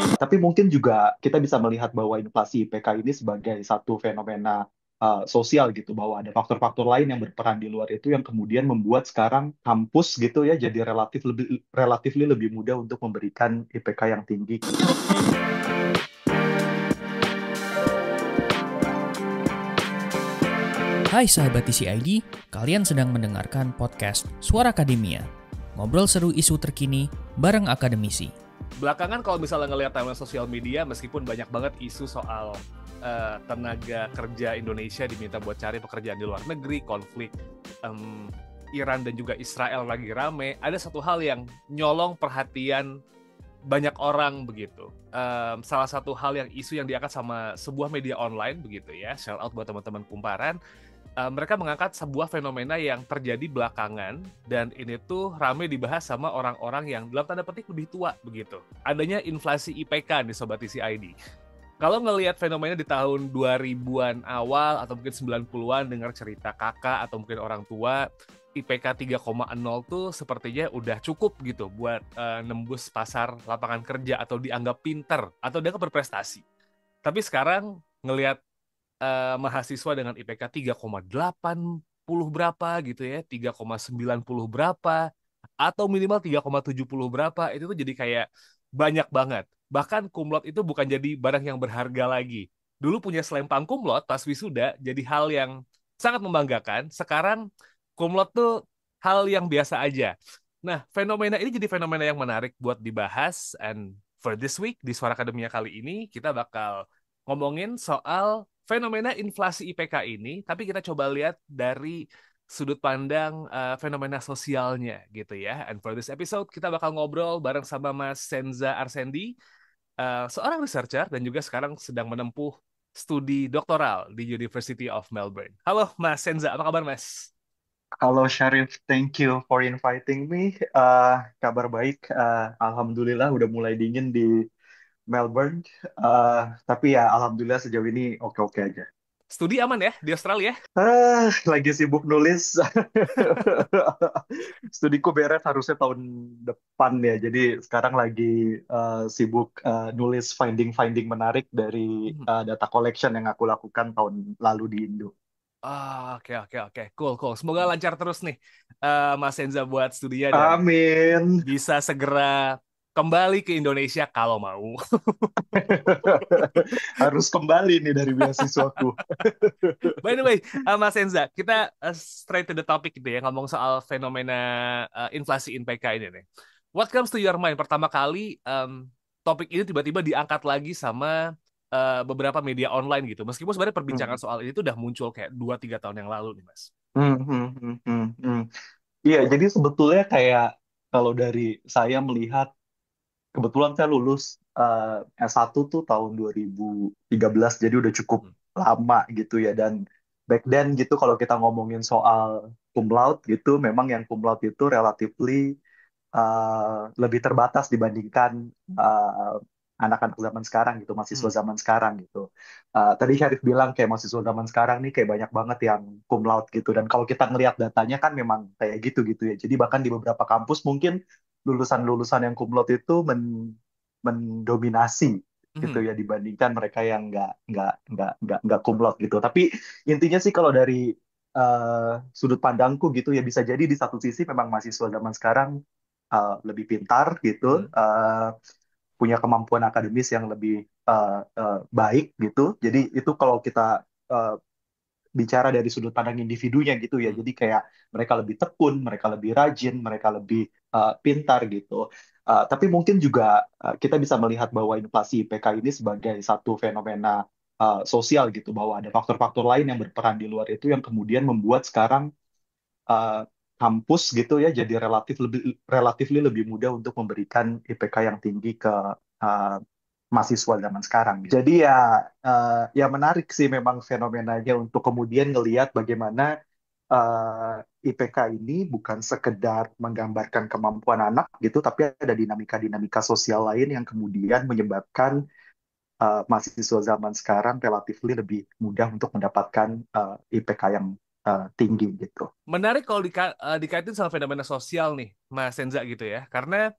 Tapi mungkin juga kita bisa melihat bahwa inflasi IPK ini sebagai satu fenomena sosial gitu, bahwa ada faktor-faktor lain yang berperan di luar itu yang kemudian membuat sekarang kampus gitu ya jadi relatifly lebih mudah untuk memberikan IPK yang tinggi. Hai sahabat TCID, kalian sedang mendengarkan podcast Suara Akademia. Ngobrol seru isu terkini bareng akademisi. Belakangan kalau misalnya ngelihat timeline sosial media, meskipun banyak banget isu soal tenaga kerja Indonesia diminta buat cari pekerjaan di luar negeri, konflik Iran dan juga Israel lagi rame, ada satu hal yang nyolong perhatian banyak orang begitu. Salah satu hal yang isu yang diangkat sama sebuah media online begitu ya, shout out buat teman-teman Kumparan. Mereka mengangkat sebuah fenomena yang terjadi belakangan dan ini tuh rame dibahas sama orang-orang yang dalam tanda petik lebih tua begitu. Adanya inflasi IPK nih Sobat TCID. Kalau ngelihat fenomena di tahun 2000-an awal atau mungkin 90-an dengar cerita kakak atau mungkin orang tua, IPK 3,0 tuh sepertinya udah cukup gitu buat nembus pasar lapangan kerja atau dianggap pinter atau dianggap berprestasi. Tapi sekarang ngelihat mahasiswa dengan IPK 3,80 berapa gitu ya, 3,90 berapa, atau minimal 3,70 berapa, itu tuh jadi kayak banyak banget. Bahkan kumlot itu bukan jadi barang yang berharga lagi. Dulu punya selempang kumlot pas wisuda jadi hal yang sangat membanggakan. Sekarang kumlot tuh hal yang biasa aja. Nah, fenomena ini jadi fenomena yang menarik buat dibahas. And for this week, di Suara Akademia kali ini, kita bakal ngomongin soal fenomena inflasi IPK ini, tapi kita coba lihat dari sudut pandang fenomena sosialnya gitu ya. And for this episode kita bakal ngobrol bareng sama Mas Senza Arsendi, seorang researcher dan juga sekarang sedang menempuh studi doktoral di University of Melbourne. Halo Mas Senza, apa kabar Mas? Halo Syarif, thank you for inviting me. Kabar baik, alhamdulillah udah mulai dingin di Melbourne. Tapi ya alhamdulillah sejauh ini oke-oke aja. Studi aman ya di Australia? Lagi sibuk nulis. Studiku beres harusnya tahun depan ya. Jadi sekarang lagi sibuk nulis finding-finding menarik dari data collection yang aku lakukan tahun lalu di Indo. Oke, oke, oke. Cool, cool. Semoga lancar terus nih, Mas Senza buat studinya dan Amin. bisa segera kembali ke Indonesia kalau mau. Harus kembali nih dari beasiswaku. By the way, Mas Enza, kita straight to the topic gitu ya, ngomong soal fenomena inflasi IPK ini nih. What comes to your mind pertama kali topik ini tiba-tiba diangkat lagi sama beberapa media online gitu. Meskipun sebenarnya perbincangan Hmm. soal ini tuh udah muncul kayak 2-3 tahun yang lalu nih, Mas. Hmm, hmm, hmm, hmm, hmm. Iya, jadi sebetulnya kayak kalau dari saya melihat, kebetulan saya lulus S1 tuh tahun 2013, jadi udah cukup Hmm. lama gitu ya. Dan back then gitu kalau kita ngomongin soal cum laude gitu, memang yang cum laude itu relatively lebih terbatas dibandingkan uh, anak-anak zaman sekarang gitu, mahasiswa Hmm. zaman sekarang gitu. Tadi Syarif bilang kayak mahasiswa zaman sekarang nih kayak banyak banget yang cum laude gitu. Dan kalau kita ngelihat datanya kan memang kayak gitu gitu ya. Jadi bahkan di beberapa kampus mungkin lulusan-lulusan yang cum laude itu mendominasi gitu Hmm. ya dibandingkan mereka yang nggak cum laude gitu. Tapi intinya sih kalau dari sudut pandangku gitu ya bisa jadi di satu sisi memang mahasiswa zaman sekarang lebih pintar gitu, Hmm. punya kemampuan akademis yang lebih baik gitu. Jadi itu kalau kita uh, bicara dari sudut pandang individunya gitu ya. Hmm. Jadi kayak mereka lebih tekun, mereka lebih rajin, mereka lebih pintar gitu. Tapi mungkin juga kita bisa melihat bahwa inflasi IPK ini sebagai satu fenomena sosial gitu, bahwa ada faktor-faktor lain yang berperan di luar itu yang kemudian membuat sekarang uh, kampus gitu ya jadi relatifly lebih mudah untuk memberikan IPK yang tinggi ke uh, mahasiswa zaman sekarang gitu. Jadi ya ya menarik sih memang fenomenanya untuk kemudian ngelihat bagaimana IPK ini bukan sekedar menggambarkan kemampuan anak gitu, tapi ada dinamika-dinamika sosial lain yang kemudian menyebabkan mahasiswa zaman sekarang relatifly lebih mudah untuk mendapatkan IPK yang tinggi gitu. Menarik kalau dikaitin sama fenomena sosial nih, Mas Senza gitu ya. Karena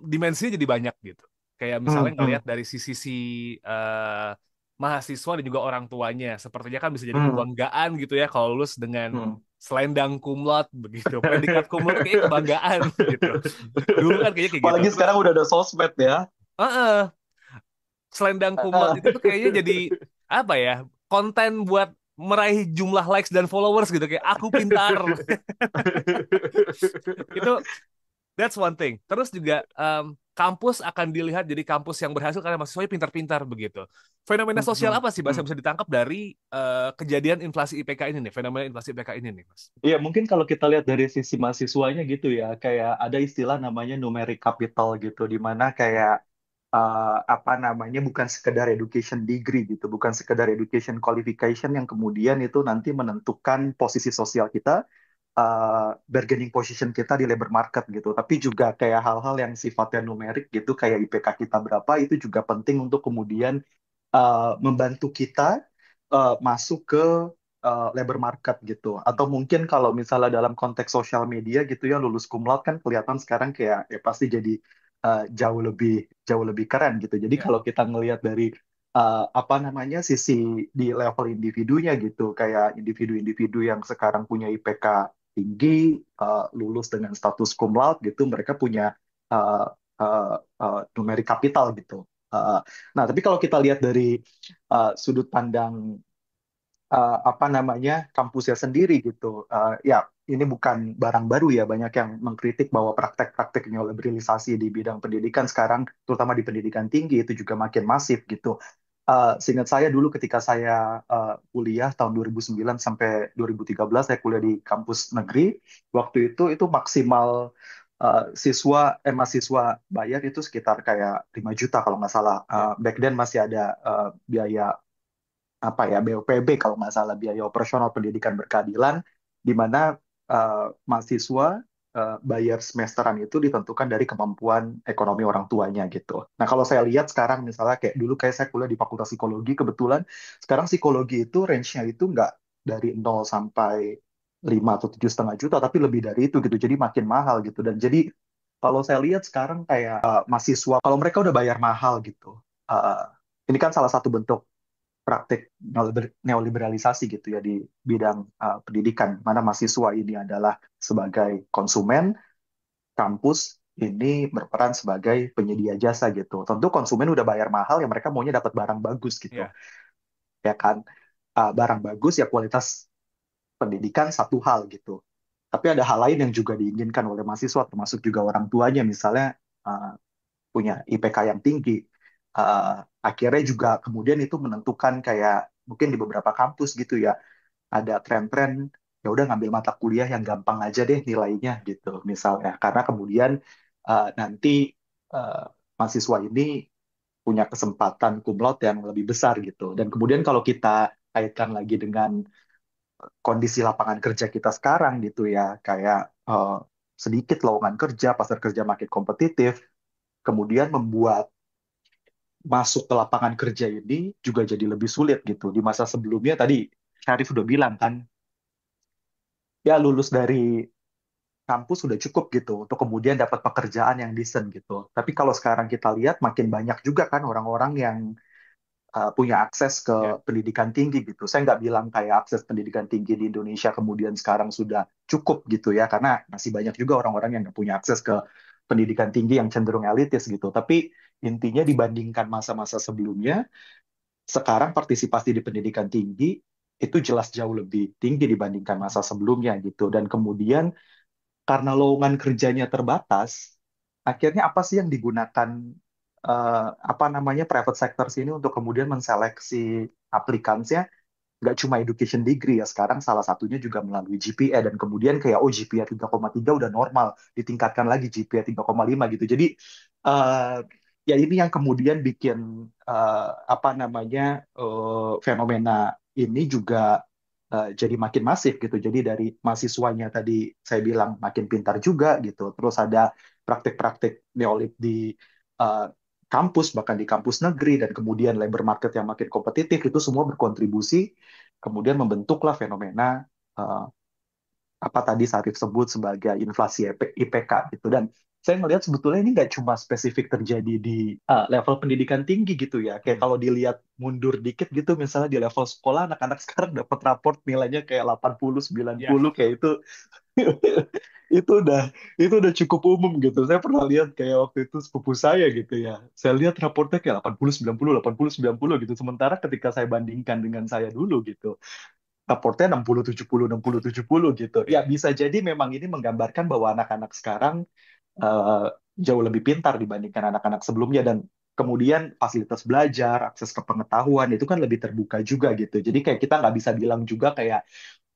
dimensinya jadi banyak gitu. Kayak misalnya Hmm, hmm, ngelihat dari sisi eh, mahasiswa dan juga orang tuanya, sepertinya kan bisa jadi hmm, kebanggaan gitu ya kalau lulus dengan hmm. selendang kumlot begitu. Predikat kumlot kayaknya kebanggaan gitu. Dulu kan kayaknya kayak gitu. Apalagi Terus, sekarang udah ada sosmed ya. selendang kumlot itu tuh kayaknya jadi apa ya? Konten buat meraih jumlah likes dan followers gitu kayak aku pintar. Itu that's one thing. Terus juga kampus akan dilihat jadi kampus yang berhasil karena mahasiswanya pintar-pintar begitu. Fenomena sosial Hmm, apa sih Mas hmm. yang bisa ditangkap dari kejadian inflasi IPK ini nih, fenomena inflasi IPK ini nih, Mas? Iya, mungkin kalau kita lihat dari sisi mahasiswanya gitu ya, kayak ada istilah namanya numeric capital gitu, di mana kayak apa namanya bukan sekedar education degree gitu, bukan sekedar education qualification yang kemudian itu nanti menentukan posisi sosial kita, bargaining position kita di labor market gitu, tapi juga kayak hal-hal yang sifatnya numerik gitu, kayak IPK kita berapa itu juga penting untuk kemudian membantu kita masuk ke labor market gitu. Atau mungkin kalau misalnya dalam konteks sosial media gitu ya, lulus cum laude kan kelihatan sekarang kayak ya pasti jadi jauh lebih keren gitu. Jadi Ya, kalau kita ngelihat dari apa namanya sisi di level individunya gitu, kayak individu-individu yang sekarang punya IPK tinggi, lulus dengan status cum laude gitu, mereka punya uh, numeric capital gitu. Uh, nah, tapi kalau kita lihat dari sudut pandang apa namanya kampusnya sendiri gitu. Ya, ini bukan barang baru ya. Banyak yang mengkritik bahwa praktek-praktek neoliberalisasi di bidang pendidikan sekarang, terutama di pendidikan tinggi, itu juga makin masif gitu. Seingat saya dulu ketika saya kuliah tahun 2009 sampai 2013, saya kuliah di kampus negeri. Waktu itu maksimal mahasiswa bayar itu sekitar kayak 5 juta kalau nggak salah. ya, Back then masih ada biaya apa ya BOPB kalau nggak salah, biaya operasional pendidikan berkeadilan, di mana mahasiswa bayar semesteran itu ditentukan dari kemampuan ekonomi orang tuanya gitu. Nah kalau saya lihat sekarang misalnya kayak dulu kayak saya kuliah di Fakultas Psikologi kebetulan, sekarang psikologi itu range-nya itu nggak dari 0 sampai 5 atau 7,5 juta, tapi lebih dari itu gitu. Jadi makin mahal gitu. Dan jadi kalau saya lihat sekarang kayak mahasiswa, kalau mereka udah bayar mahal gitu, uh, ini kan salah satu bentuk praktik neoliberalisasi gitu ya di bidang pendidikan, mana mahasiswa ini adalah sebagai konsumen, kampus ini berperan sebagai penyedia jasa gitu. Tentu konsumen udah bayar mahal ya mereka maunya dapat barang bagus gitu, ya, ya kan? Barang bagus ya kualitas pendidikan satu hal gitu. Tapi ada hal lain yang juga diinginkan oleh mahasiswa, termasuk juga orang tuanya, misalnya uh, punya IPK yang tinggi. Uh, Akhirnya juga kemudian itu menentukan kayak mungkin di beberapa kampus gitu ya ada tren-tren ya udah ngambil mata kuliah yang gampang aja deh nilainya gitu misalnya, karena kemudian nanti uh, mahasiswa ini punya kesempatan cum laude yang lebih besar gitu. Dan kemudian kalau kita kaitkan lagi dengan kondisi lapangan kerja kita sekarang gitu ya, kayak sedikit lowongan kerja, pasar kerja makin kompetitif, kemudian membuat masuk ke lapangan kerja ini juga jadi lebih sulit gitu. Di masa sebelumnya tadi Syarif udah bilang kan, ya lulus dari kampus sudah cukup gitu untuk kemudian dapat pekerjaan yang decent gitu. Tapi kalau sekarang kita lihat makin banyak juga kan orang-orang yang punya akses ke ya. pendidikan tinggi gitu. Saya nggak bilang kayak akses pendidikan tinggi di Indonesia kemudian sekarang sudah cukup gitu ya, karena masih banyak juga orang-orang yang nggak punya akses ke pendidikan tinggi yang cenderung elitis gitu. Tapi intinya dibandingkan masa-masa sebelumnya, sekarang partisipasi di pendidikan tinggi itu jelas jauh lebih tinggi dibandingkan masa sebelumnya gitu. Dan kemudian karena lowongan kerjanya terbatas, akhirnya apa sih yang digunakan apa namanya private sector sini untuk kemudian menseleksi aplikannya? Nggak cuma education degree ya, sekarang salah satunya juga melalui GPA, dan kemudian kayak oh GPA 3,3 udah normal, ditingkatkan lagi GPA 3,5 gitu. Jadi eh, ya ini yang kemudian bikin apa namanya fenomena ini juga jadi makin masif gitu. Jadi dari mahasiswanya tadi saya bilang makin pintar juga gitu. Terus ada praktik-praktik neolib di eh, kampus, bahkan di kampus negeri, dan kemudian labor market yang makin kompetitif, itu semua berkontribusi kemudian membentuklah fenomena apa tadi Sarif sebut sebagai inflasi IPK gitu. Dan saya ngelihat sebetulnya ini nggak cuma spesifik terjadi di level pendidikan tinggi gitu ya. Kayak Hmm. kalau dilihat mundur dikit gitu, misalnya di level sekolah, anak-anak sekarang dapat raport nilainya kayak 80, Ya, 90, kayak itu itu udah cukup umum gitu. Saya pernah lihat kayak waktu itu sepupu saya gitu ya. Saya lihat raportnya kayak 80, 90, 80, 90 gitu. Sementara ketika saya bandingkan dengan saya dulu gitu, raportnya 60, 70, 60, 70 gitu. Ya ya, bisa jadi memang ini menggambarkan bahwa anak-anak sekarang eh, jauh lebih pintar dibandingkan anak-anak sebelumnya, dan kemudian fasilitas belajar, akses ke pengetahuan itu kan lebih terbuka juga gitu. Jadi kayak kita nggak bisa bilang juga kayak,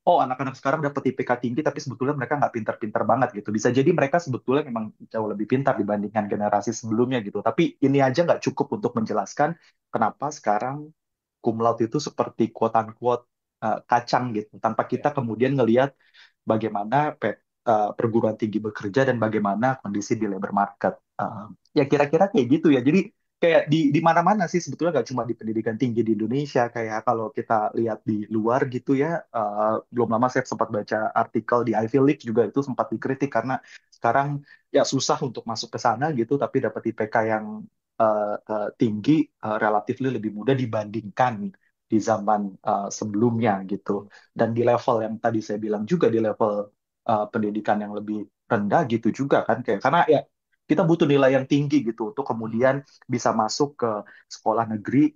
oh anak-anak sekarang dapat IPK tinggi tapi sebetulnya mereka nggak pintar-pintar banget gitu. Bisa jadi mereka sebetulnya memang jauh lebih pintar dibandingkan generasi sebelumnya gitu. Tapi ini aja nggak cukup untuk menjelaskan kenapa sekarang cum laude itu seperti quote unquote kacang gitu, tanpa ya. kita kemudian ngelihat bagaimana perguruan tinggi bekerja dan bagaimana kondisi di labor market. Ya kira-kira kayak gitu ya. Jadi kayak di mana-mana sih sebetulnya, nggak cuma di pendidikan tinggi di Indonesia. Kayak kalau kita lihat di luar gitu ya, belum lama saya sempat baca artikel di Ivy League juga, itu sempat dikritik karena sekarang ya susah untuk masuk ke sana gitu, tapi dapat IPK yang tinggi, relatif lebih mudah dibandingkan di zaman sebelumnya gitu. Dan di level yang tadi saya bilang juga, di level pendidikan yang lebih rendah gitu juga kan, kayak karena ya kita butuh nilai yang tinggi gitu untuk Hmm. kemudian bisa masuk ke sekolah negeri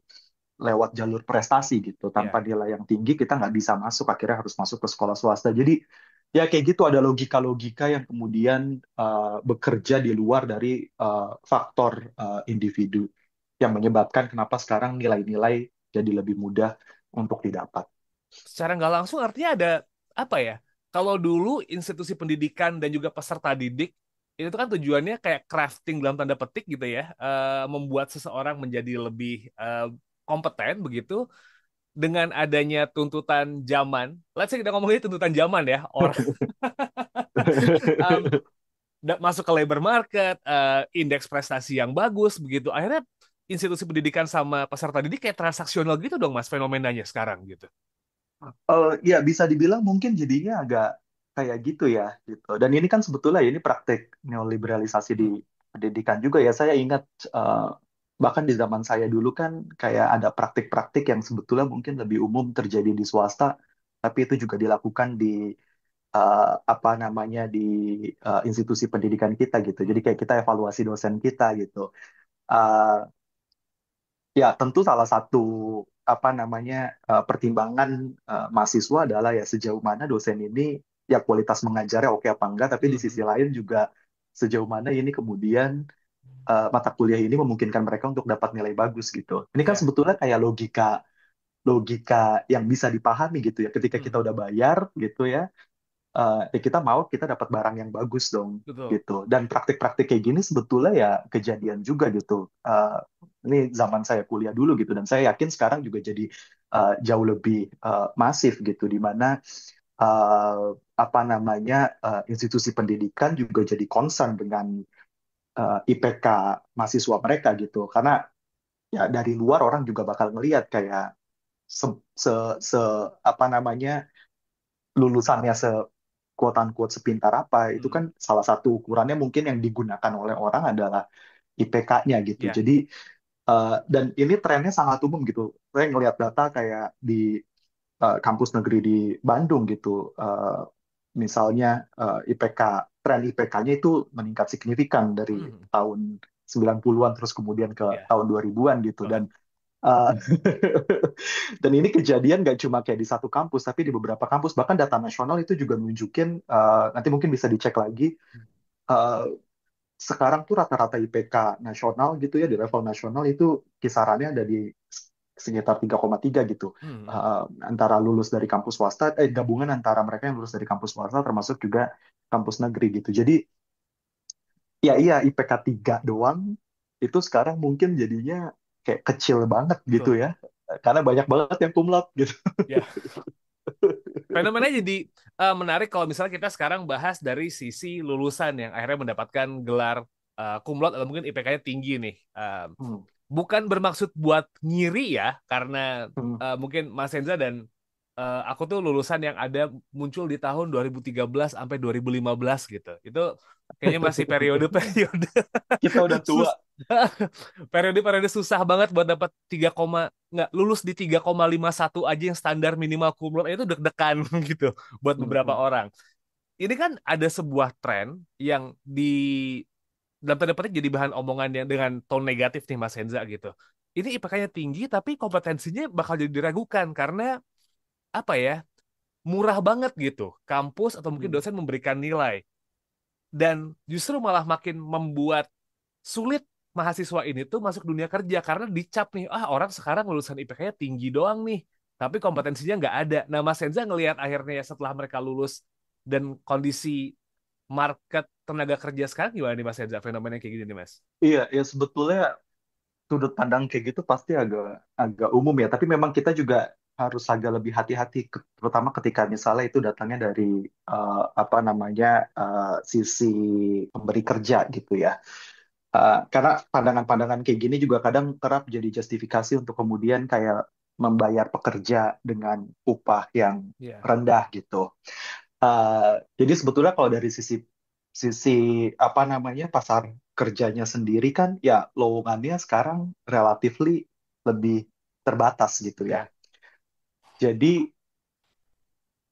lewat jalur prestasi gitu. Tanpa Ya. nilai yang tinggi kita nggak bisa masuk, akhirnya harus masuk ke sekolah swasta. Jadi ya kayak gitu, ada logika-logika yang kemudian bekerja di luar dari faktor individu yang menyebabkan kenapa sekarang nilai-nilai jadi lebih mudah untuk didapat. Secara nggak langsung artinya ada apa ya? Kalau dulu institusi pendidikan dan juga peserta didik itu kan tujuannya kayak crafting dalam tanda petik gitu ya, membuat seseorang menjadi lebih kompeten begitu dengan adanya tuntutan zaman. Let's say kita ngomongin tuntutan zaman ya, orang um, masuk ke labor market, indeks prestasi yang bagus begitu. Akhirnya institusi pendidikan sama peserta didik kayak transaksional gitu dong Mas fenomenanya sekarang gitu. Ya bisa dibilang mungkin jadinya agak kayak gitu ya gitu. Dan ini kan sebetulnya ya, ini praktek neoliberalisasi di Hmm. pendidikan juga ya. Saya ingat eh, bahkan di zaman saya dulu kan kayak ada praktik-praktik yang sebetulnya mungkin lebih umum terjadi di swasta, tapi itu juga dilakukan di apa namanya di institusi pendidikan kita gitu. Jadi Hmm. kayak kita evaluasi dosen kita gitu. Eh, Ya, tentu salah satu apa namanya pertimbangan mahasiswa adalah ya sejauh mana dosen ini ya kualitas mengajarnya oke apa enggak, tapi di sisi Hmm. lain juga sejauh mana ini kemudian mata kuliah ini memungkinkan mereka untuk dapat nilai bagus gitu. Ini kan Ya. sebetulnya kayak logika logika yang bisa dipahami gitu ya. Ketika kita Hmm. udah bayar gitu ya, ya kita mau kita dapat barang yang bagus dong Betul. gitu. Dan praktik-praktik kayak gini sebetulnya ya kejadian juga gitu. Ini zaman saya kuliah dulu gitu, dan saya yakin sekarang juga jadi jauh lebih masif gitu, di mana uh, apa namanya institusi pendidikan juga jadi concern dengan IPK mahasiswa mereka gitu. Karena ya dari luar orang juga bakal ngelihat kayak se, se, se apa namanya lulusannya quote unquote sepintar apa, itu Hmm. kan salah satu ukurannya mungkin yang digunakan oleh orang adalah IPK-nya gitu. Ya. Jadi dan ini trennya sangat umum gitu. Saya ngelihat data kayak di kampus negeri di Bandung gitu. Misalnya IPK, tren IPK-nya itu meningkat signifikan dari Hmm. tahun 90-an terus kemudian ke Ya. tahun 2000-an gitu. Dan Banget. uh, dan ini kejadian nggak cuma kayak di satu kampus, tapi di beberapa kampus. Bahkan data nasional itu juga nunjukin, nanti mungkin bisa dicek lagi, uh, sekarang tuh rata-rata IPK nasional gitu ya, di level nasional itu kisarannya ada di sekitar 3,3 gitu. Hmm. Uh, Antara lulus dari kampus swasta, gabungan antara mereka yang lulus dari kampus swasta termasuk juga kampus negeri gitu. Jadi ya iya, IPK 3 doang itu sekarang mungkin jadinya kayak kecil banget gitu Betul. ya. Karena banyak banget yang cum laude gitu. Ya. Fenomenanya jadi menarik kalau misalnya kita sekarang bahas dari sisi lulusan yang akhirnya mendapatkan gelar cum laude atau mungkin IPK-nya tinggi nih. Hmm. Bukan bermaksud buat ngiri ya, karena Hmm. mungkin Mas Enza dan aku tuh lulusan yang ada muncul di tahun 2013 sampai 2015 gitu. Itu kayaknya masih periode-periode Kita udah tua. sus periode-periode susah banget buat dapat 3, nggak lulus di 3,51 aja yang standar minimal cum laude itu deg-degan gitu buat beberapa Mm-mm. orang. Ini kan ada sebuah tren yang dalam tanda petik jadi bahan omongan yang dengan tone negatif nih Mas Henza gitu. Ini IPK-nya tinggi tapi kompetensinya bakal jadi diragukan karena apa ya? Murah banget gitu. Kampus atau mungkin Mm. dosen memberikan nilai dan justru malah makin membuat sulit mahasiswa ini tuh masuk dunia kerja karena dicap nih, orang sekarang lulusan IPK-nya tinggi doang nih, tapi kompetensinya nggak ada. Nah, Mas Enza ngelihat akhirnya ya setelah mereka lulus dan kondisi market tenaga kerja sekarang gimana nih Mas Enza? Fenomena kayak gini nih Mas. Iya, ya sebetulnya sudut pandang kayak gitu pasti agak agak umum ya. Tapi memang kita juga harus agak lebih hati-hati, terutama ketika misalnya itu datangnya dari apa namanya sisi pemberi kerja gitu ya. Karena pandangan-pandangan kayak gini juga kadang kerap jadi justifikasi untuk kemudian kayak membayar pekerja dengan upah yang Iya, rendah gitu. Jadi sebetulnya kalau dari sisi sisi apa namanya pasar kerjanya sendiri kan ya lowongannya sekarang relatively lebih terbatas gitu ya. iya, Jadi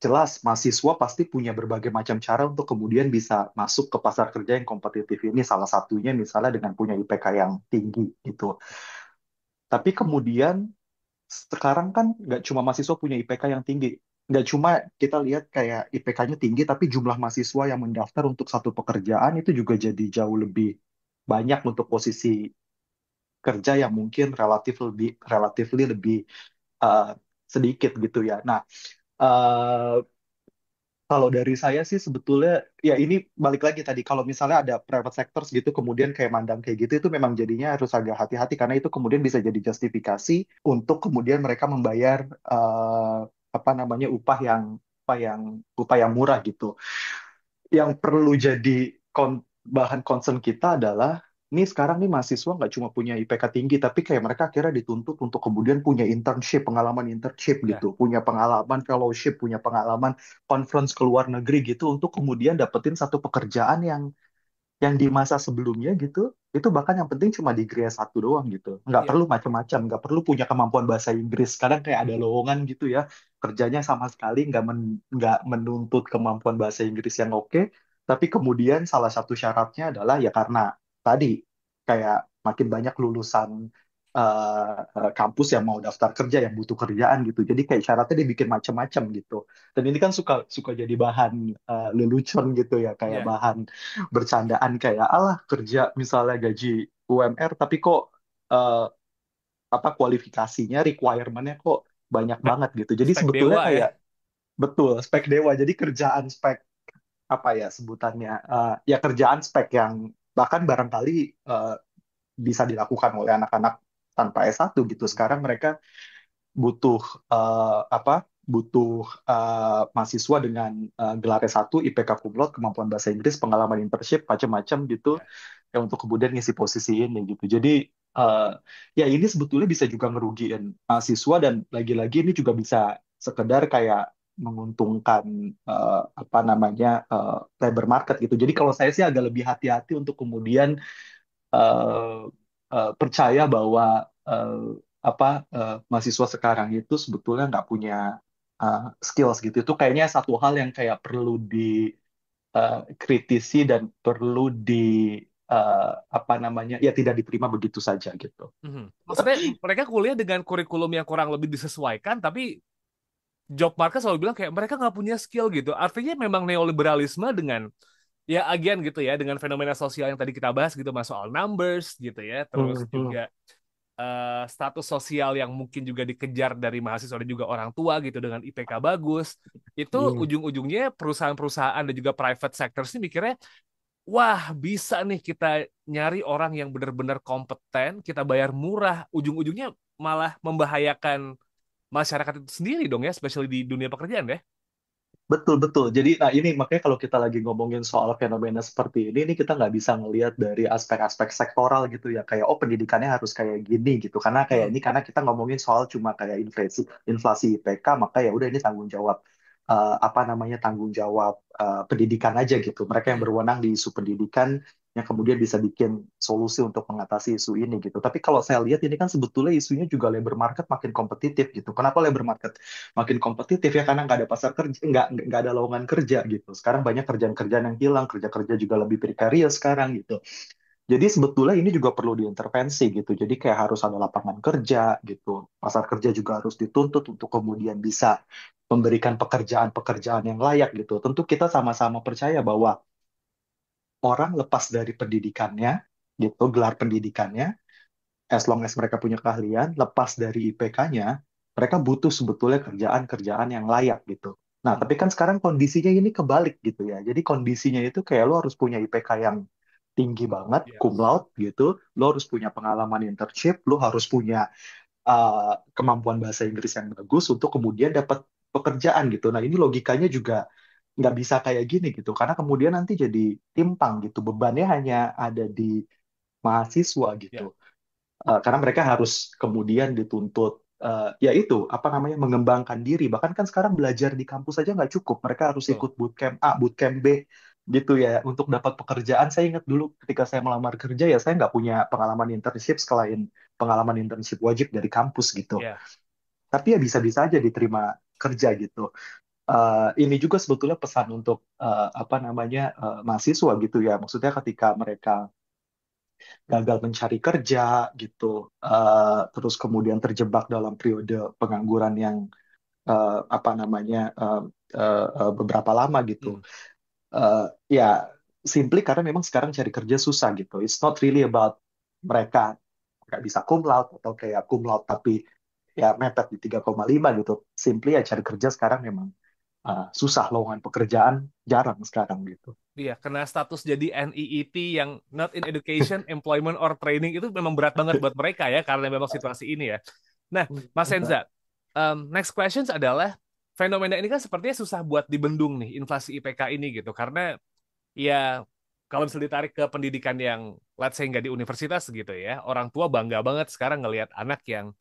jelas mahasiswa pasti punya berbagai macam cara untuk kemudian bisa masuk ke pasar kerja yang kompetitif ini. Salah satunya misalnya dengan punya IPK yang tinggi gitu. Tapi kemudian sekarang kan nggak cuma mahasiswa punya IPK yang tinggi. Nggak cuma kita lihat kayak IPK-nya tinggi, tapi jumlah mahasiswa yang mendaftar untuk satu pekerjaan itu juga jadi jauh lebih banyak untuk posisi kerja yang mungkin relatively lebih uh, sedikit gitu ya. Nah, uh, kalau dari saya sih sebetulnya ya ini balik lagi tadi kalau misalnya ada private sectors gitu kemudian kayak mandang kayak gitu itu memang jadinya harus agak hati-hati karena itu kemudian bisa jadi justifikasi untuk kemudian mereka membayar apa namanya upah yang murah gitu. Yang perlu jadi bahan concern kita adalah ini sekarang nih mahasiswa nggak cuma punya IPK tinggi tapi kayak mereka akhirnya dituntut untuk kemudian punya pengalaman internship iya, gitu, punya pengalaman fellowship, punya pengalaman conference ke luar negeri gitu untuk kemudian dapetin satu pekerjaan yang di masa sebelumnya gitu itu bahkan yang penting cuma degree S1 doang gitu, nggak iya. perlu macam-macam, nggak perlu punya kemampuan bahasa Inggris. Kadang kayak ada lowongan gitu ya kerjanya sama sekali nggak menuntut kemampuan bahasa Inggris yang oke, tapi kemudian salah satu syaratnya adalah ya karena tadi kayak makin banyak lulusan kampus yang mau daftar kerja yang butuh kerjaan gitu, jadi kayak syaratnya dibikin macam-macam gitu. Dan ini kan suka suka jadi bahan lelucon gitu ya, kayak Iya. bahan bercandaan kayak alah kerja misalnya gaji UMR tapi kok eh, apa kualifikasinya requirement-nya kok banyak Spek, banget gitu. Jadi spek sebetulnya dewa ya. kayak betul spek dewa. Jadi kerjaan spek apa ya sebutannya ya kerjaan spek yang bahkan barangkali eh, bisa dilakukan oleh anak-anak tanpa S1 gitu. Sekarang mereka butuh apa butuh mahasiswa dengan gelar S1, IPK cum laude, kemampuan bahasa Inggris, pengalaman internship, macam-macam gitu, Iya, ya untuk kemudian ngisi posisi ini gitu. Jadi uh, ya ini sebetulnya bisa juga ngerugiin mahasiswa dan lagi-lagi ini juga bisa sekedar kayak menguntungkan apa namanya labor market gitu. Jadi kalau saya sih agak lebih hati-hati untuk kemudian eh, percaya bahwa eh, apa mahasiswa sekarang itu sebetulnya nggak punya skills gitu. Itu kayaknya satu hal yang kayak perlu dikritisi dan perlu apa namanya ya tidak diterima begitu saja gitu. mhm. Maksudnya mereka kuliah dengan kurikulum yang kurang lebih disesuaikan, tapi job market selalu bilang kayak mereka nggak punya skill gitu. Artinya memang neoliberalisme dengan ya agian gitu ya dengan fenomena sosial yang tadi kita bahas gitu mas soal numbers gitu ya. Terus Mhm. juga status sosial yang mungkin juga dikejar dari mahasiswa dan juga orang tua gitu dengan IPK bagus. Itu Hmm. ujung-ujungnya perusahaan-perusahaan dan juga private sector sih mikirnya wah bisa nih kita nyari orang yang benar-benar kompeten, kita bayar murah, ujung-ujungnya malah membahayakan masyarakat itu sendiri dong ya, especially di dunia pekerjaan ya. Betul, betul. Jadi, nah ini makanya kalau kita lagi ngomongin soal fenomena seperti ini kita nggak bisa ngelihat dari aspek-aspek sektoral gitu ya. Kayak, oh pendidikannya harus kayak gini gitu. Karena kayak Hmm, ini, karena kita ngomongin soal cuma kayak inflasi IPK, maka ya udah ini tanggung jawab, apa namanya, tanggung jawab pendidikan aja gitu. Mereka yang hmm, berwenang di isu pendidikan yang kemudian bisa bikin solusi untuk mengatasi isu ini gitu. Tapi kalau saya lihat ini kan sebetulnya isunya juga labor market makin kompetitif gitu. Kenapa labor market makin kompetitif ya, karena nggak ada pasar kerja, nggak ada lowongan kerja gitu. Sekarang banyak kerjaan-kerjaan yang hilang, kerja-kerja juga lebih prekarius sekarang gitu. Jadi sebetulnya ini juga perlu diintervensi gitu. Jadi kayak harus ada lapangan kerja gitu. Pasar kerja juga harus dituntut untuk kemudian bisa memberikan pekerjaan-pekerjaan yang layak gitu. Tentu kita sama-sama percaya bahwa orang lepas dari pendidikannya gitu, gelar pendidikannya, as long as mereka punya keahlian, lepas dari IPK-nya, mereka butuh sebetulnya kerjaan-kerjaan yang layak gitu. Nah, hmm. tapi kan sekarang kondisinya ini kebalik gitu ya. Jadi kondisinya itu kayak lo harus punya IPK yang tinggi banget, cum Yes. laude gitu. Lo harus punya pengalaman internship, lo harus punya kemampuan bahasa Inggris yang bagus untuk kemudian dapat pekerjaan gitu. Nah, ini logikanya juga nggak bisa kayak gini gitu. Karena kemudian nanti jadi timpang gitu. Bebannya hanya ada di mahasiswa Ya, gitu. Karena mereka harus kemudian dituntut, ya itu apa namanya, mengembangkan diri. Bahkan kan sekarang belajar di kampus saja nggak cukup, mereka harus betul. ikut bootcamp A, bootcamp B gitu ya untuk dapat pekerjaan. Saya ingat dulu ketika saya melamar kerja ya saya nggak punya pengalaman internship selain pengalaman internship wajib dari kampus gitu. Ya, Tapi ya bisa-bisa aja diterima kerja gitu. Ini juga sebetulnya pesan untuk apa namanya, mahasiswa gitu ya. Maksudnya ketika mereka gagal mencari kerja gitu, terus kemudian terjebak dalam periode pengangguran yang apa namanya, beberapa lama gitu. hmm. Ya, simply karena memang sekarang cari kerja susah gitu. It's not really about mereka nggak bisa cum laude atau kayak cum laude tapi ya mepet di 3,5 gitu. Simply ya cari kerja sekarang memang susah, lowongan pekerjaan jarang sekarang gitu. Iya, kena status jadi NEET yang not in education, employment or training itu memang berat banget buat mereka ya karena memang situasi ini ya. Nah, Mas Enza, next questions adalah fenomena ini kan sepertinya susah buat dibendung nih inflasi IPK ini gitu karena ya kalau misalnya ditarik ke pendidikan yang let's say nggak di universitas gitu ya, orang tua bangga banget sekarang ngelihat anak yang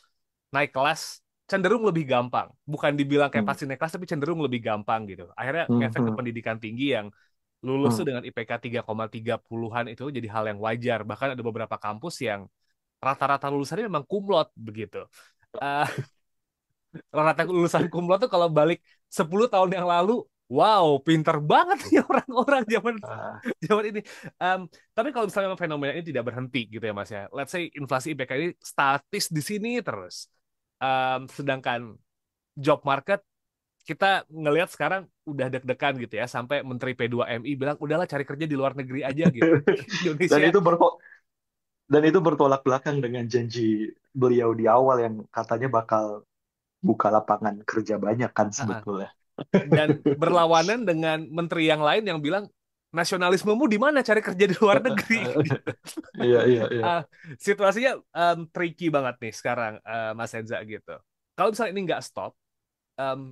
naik kelas cenderung lebih gampang. Bukan dibilang kayak Hmm, pasti naik kelas tapi cenderung lebih gampang gitu. Akhirnya hmm, ngefek ke hmm, pendidikan tinggi yang lulus tuh hmm. dengan IPK 3,30-an itu jadi hal yang wajar. Bahkan ada beberapa kampus yang rata-rata lulusannya memang kumlot begitu. Eh, Rata-rata lulusan kumlot tuh kalau balik 10 tahun yang lalu, wow, pinter banget nih orang-orang zaman Ah, zaman ini. Em, tapi kalau misalnya memang fenomena ini tidak berhenti gitu ya Mas ya. Let's say inflasi IPK ini statis di sini terus. Sedangkan job market kita ngelihat sekarang udah deg-degan gitu ya sampai Menteri P2MI bilang udahlah cari kerja di luar negeri aja gitu. dan Indonesia itu bertolak belakang dengan janji beliau di awal yang katanya bakal buka lapangan kerja banyak kan uh-uh. sebetulnya. Dan berlawanan dengan menteri yang lain yang bilang nasionalismemu di mana cari kerja di luar negeri gitu. Iya, iya, iya. Ah, situasinya tricky banget nih sekarang Mas Enza gitu. Kalau misalnya ini nggak stop,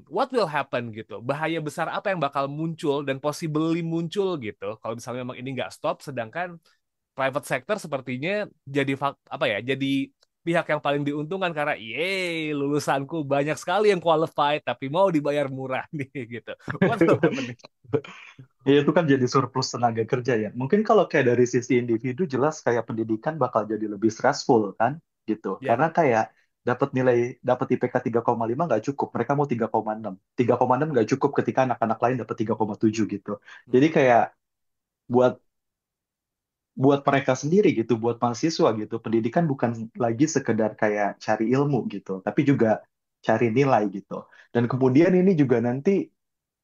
what will happen gitu? Bahaya besar apa yang bakal muncul dan possibly muncul gitu? Kalau misalnya memang ini nggak stop, sedangkan private sector sepertinya jadi apa ya? Jadi pihak yang paling diuntungkan karena yeay lulusanku banyak sekali yang qualified tapi mau dibayar murah nih gitu. What will happen nih? Ya, itu kan jadi surplus tenaga kerja ya. Mungkin kalau kayak dari sisi individu jelas kayak pendidikan bakal jadi lebih stressful kan gitu. Ya, Karena kayak dapat IPK 3,5 nggak cukup. Mereka mau 3,6. 3,6 nggak cukup ketika anak-anak lain dapat 3,7 gitu. hmm, Jadi kayak buat buat mereka sendiri gitu, buat mahasiswa gitu. Pendidikan bukan lagi sekedar kayak cari ilmu gitu, tapi juga cari nilai gitu. Dan kemudian ini juga nanti,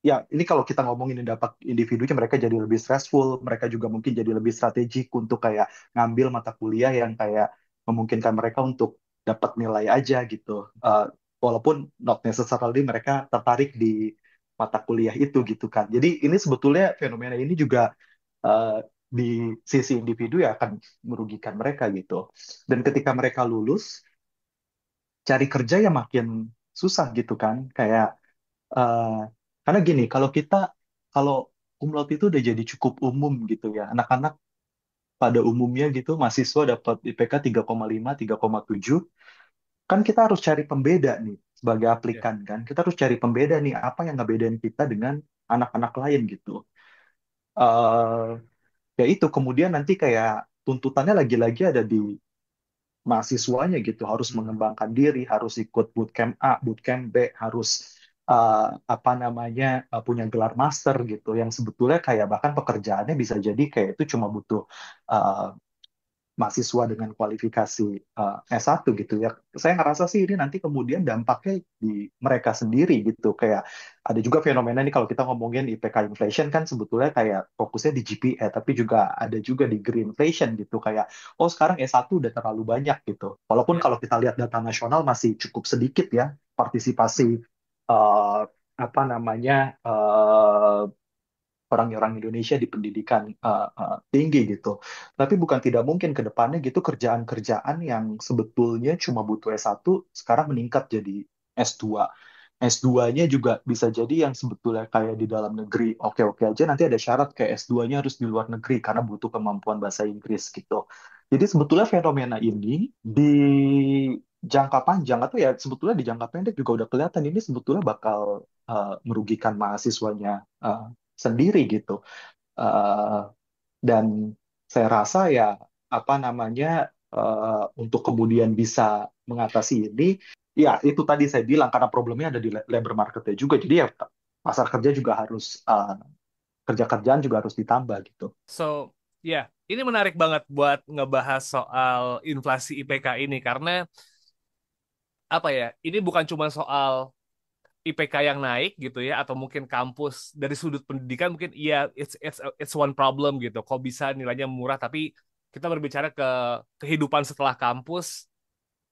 ya ini kalau kita ngomongin dampak individunya, mereka jadi lebih stressful, mereka juga mungkin jadi lebih strategik untuk kayak ngambil mata kuliah yang kayak memungkinkan mereka untuk dapat nilai aja gitu. Walaupun not necessarily mereka tertarik di mata kuliah itu gitu kan. Jadi ini sebetulnya fenomena ini juga eh, di sisi individu ya akan merugikan mereka gitu. Dan ketika mereka lulus, cari kerja ya makin susah gitu kan. Kayak eh, Karena gini, kalau cum laude itu udah jadi cukup umum gitu ya. Anak-anak pada umumnya gitu, mahasiswa dapat IPK 3,5, 3,7. Kan kita harus cari pembeda nih sebagai Ya, aplikan kan. Kita harus cari pembeda nih, apa yang ngebedain kita dengan anak-anak lain gitu. eh Ya itu, kemudian nanti kayak tuntutannya lagi-lagi ada di mahasiswanya gitu, harus mhm. mengembangkan diri, harus ikut bootcamp A, bootcamp B, harus apa namanya, punya gelar master gitu, yang sebetulnya kayak bahkan pekerjaannya bisa jadi kayak itu cuma butuh uh, mahasiswa dengan kualifikasi S1 gitu ya. Saya ngerasa sih ini nanti kemudian dampaknya di mereka sendiri gitu. Kayak ada juga fenomena nih kalau kita ngomongin IPK inflation kan sebetulnya kayak fokusnya di GPA, tapi juga ada juga di green inflation gitu. Kayak, oh sekarang S1 udah terlalu banyak gitu. Walaupun Ya, kalau kita lihat data nasional masih cukup sedikit ya partisipasi eh, apa namanya, orang-orang Indonesia di pendidikan tinggi gitu. Tapi bukan tidak mungkin ke depannya gitu kerjaan-kerjaan yang sebetulnya cuma butuh S1 sekarang meningkat jadi S2. S2-nya juga bisa jadi yang sebetulnya kayak di dalam negeri oke-oke aja, nanti ada syarat kayak S2-nya harus di luar negeri karena butuh kemampuan bahasa Inggris gitu. Jadi sebetulnya fenomena ini di jangka panjang atau ya sebetulnya di jangka pendek juga udah kelihatan ini sebetulnya bakal merugikan mahasiswanya sendiri gitu. Eh, dan saya rasa ya apa namanya, untuk kemudian bisa mengatasi ini, ya itu tadi saya bilang karena problemnya ada di labor marketnya juga. Jadi ya pasar kerja juga harus kerja-kerjaan juga harus ditambah gitu. so ya, ini menarik banget buat ngebahas soal inflasi IPK ini karena apa ya? Ini bukan cuma soal IPK yang naik gitu ya, atau mungkin kampus dari sudut pendidikan mungkin iya it's one problem gitu. Kok bisa nilainya murah, tapi kita berbicara ke kehidupan setelah kampus.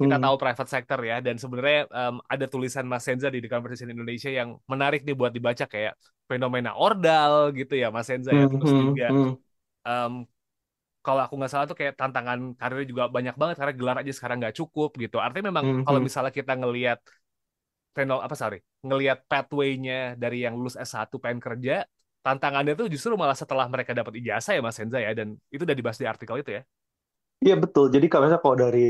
Kita Hmm, tahu private sector ya, dan sebenarnya ada tulisan Mas Senza di The Conversation Indonesia yang menarik nih buat dibaca, kayak fenomena ordal gitu ya Mas Senza ya. hmm, Terus hmm, juga hmm, em, kalau aku nggak salah tuh kayak tantangan karirnya juga banyak banget karena gelar aja sekarang nggak cukup gitu. Artinya memang hmm, kalau hmm. misalnya kita ngelihat ngelihat pathway-nya dari yang lulus S1 pengen kerja, tantangannya tuh justru malah setelah mereka dapat ijazah ya Mas Senza ya, dan itu udah dibahas di artikel itu ya. Iya betul. Jadi kalau misalnya kalau dari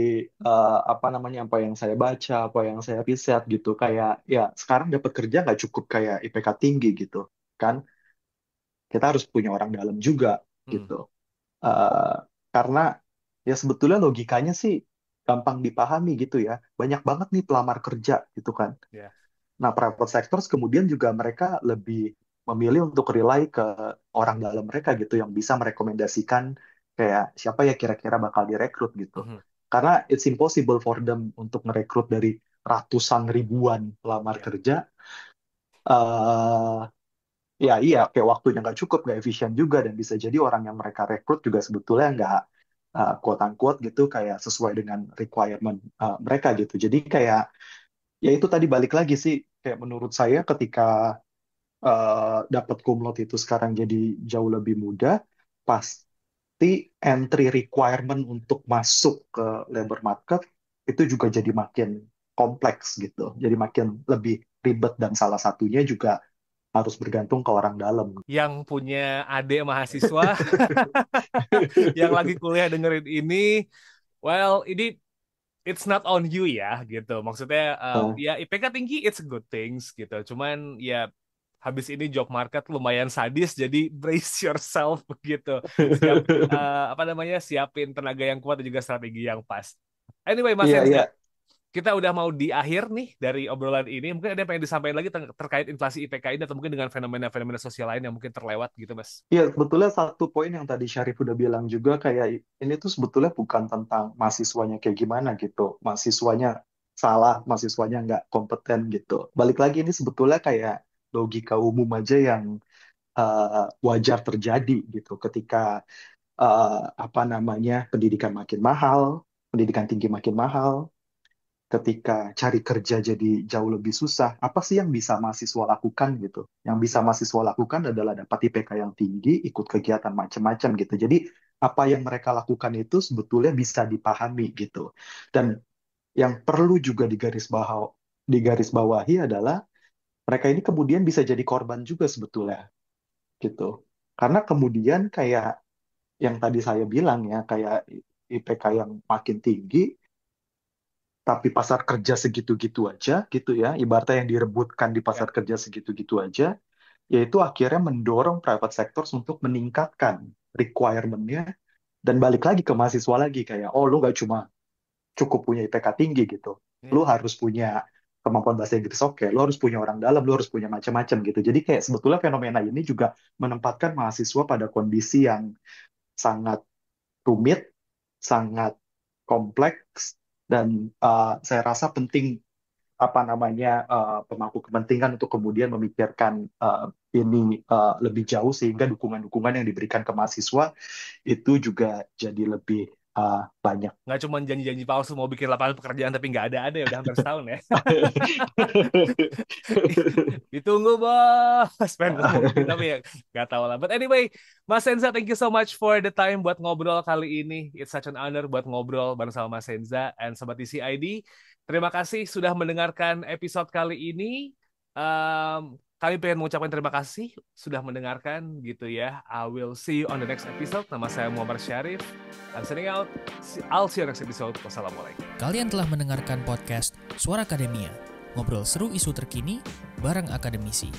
apa namanya, apa yang saya baca, apa yang saya riset gitu, kayak ya sekarang dapat kerja nggak cukup kayak IPK tinggi gitu, kan? Kita harus punya orang dalam juga Hmm, gitu. Eh, karena ya sebetulnya logikanya sih gampang dipahami gitu ya. Banyak banget nih pelamar kerja gitu kan. ya. Nah, private sectors kemudian juga mereka lebih memilih untuk rely ke orang dalam mereka gitu yang bisa merekomendasikan kayak siapa ya kira-kira bakal direkrut gitu. Mhm, Karena it's impossible for them untuk merekrut dari ratusan ribuan pelamar ya. kerja. eh Ya iya, kayak waktunya nggak cukup, nggak efisien juga, dan bisa jadi orang yang mereka rekrut juga sebetulnya nggak quote unquote gitu kayak sesuai dengan requirement mereka gitu. Jadi kayak ya itu tadi balik lagi sih, kayak menurut saya ketika dapat cum laude itu sekarang jadi jauh lebih mudah, pasti entry requirement untuk masuk ke labor market itu juga jadi makin kompleks gitu, jadi makin lebih ribet, dan salah satunya juga harus bergantung ke orang dalam. Yang punya adik mahasiswa yang lagi kuliah dengerin ini, well, ini it's not on you ya, gitu. Maksudnya, Eh, ya IPK tinggi, it's a good things, gitu. Cuman, ya, habis ini job market lumayan sadis, jadi brace yourself, gitu. Siap, apa namanya, siapin tenaga yang kuat dan juga strategi yang pas. Anyway, Mas Iya, iya. Senza, kita udah mau di akhir nih dari obrolan ini. Mungkin ada yang pengen disampaikan lagi terkait inflasi IPK ini, atau mungkin dengan fenomena-fenomena sosial lain yang mungkin terlewat gitu, Mas. Iya, sebetulnya satu poin yang tadi Syarif udah bilang juga kayak ini tuh sebetulnya bukan tentang mahasiswanya kayak gimana gitu. Mahasiswanya salah, mahasiswanya nggak kompeten gitu. Balik lagi ini sebetulnya kayak logika umum aja yang wajar terjadi gitu ketika apa namanya, pendidikan makin mahal, pendidikan tinggi makin mahal, ketika cari kerja jadi jauh lebih susah, apa sih yang bisa mahasiswa lakukan gitu? Yang bisa Ya. mahasiswa lakukan adalah dapat IPK yang tinggi, ikut kegiatan macam-macam gitu. Jadi apa yang mereka lakukan itu sebetulnya bisa dipahami gitu. Dan yang perlu juga digarisbawahi adalah mereka ini kemudian bisa jadi korban juga sebetulnya gitu. Karena kemudian kayak yang tadi saya bilang ya, kayak IPK yang makin tinggi, tapi pasar kerja segitu-gitu aja gitu ya, ibaratnya yang direbutkan di Ya, pasar kerja segitu-gitu aja, yaitu akhirnya mendorong private sectors untuk meningkatkan requirement-nya dan balik lagi ke mahasiswa lagi kayak, oh lu nggak cuma cukup punya IPK tinggi gitu, ya. lu harus punya kemampuan bahasa Inggris oke, lu harus punya orang dalam, lu harus punya macam-macam gitu. Jadi kayak sebetulnya fenomena ini juga menempatkan mahasiswa pada kondisi yang sangat rumit, sangat kompleks, dan saya rasa penting apa namanya pemangku kepentingan untuk kemudian memikirkan ini lebih jauh sehingga dukungan-dukungan yang diberikan ke mahasiswa itu juga jadi lebih banyak. Nggak cuma janji-janji palsu mau bikin lapangan pekerjaan tapi nggak ada ya udah hampir setahun ya. Ditunggu bos, pengen ngomong gitu tapi ya nggak tahu lah. But anyway, Mas Senza, thank you so much for the time buat ngobrol kali ini. It's such an honor buat ngobrol bareng sama Mas Senza and Sobat DCID. Terima kasih sudah mendengarkan episode kali ini. Kami pengen mengucapkan terima kasih sudah mendengarkan gitu ya. I will see you on the next episode. Nama saya Muhammad Syarif. I'm signing out. I'll see you next episode. Wassalamualaikum. Kalian telah mendengarkan podcast Suara Akademia, ngobrol seru isu terkini bareng akademisi.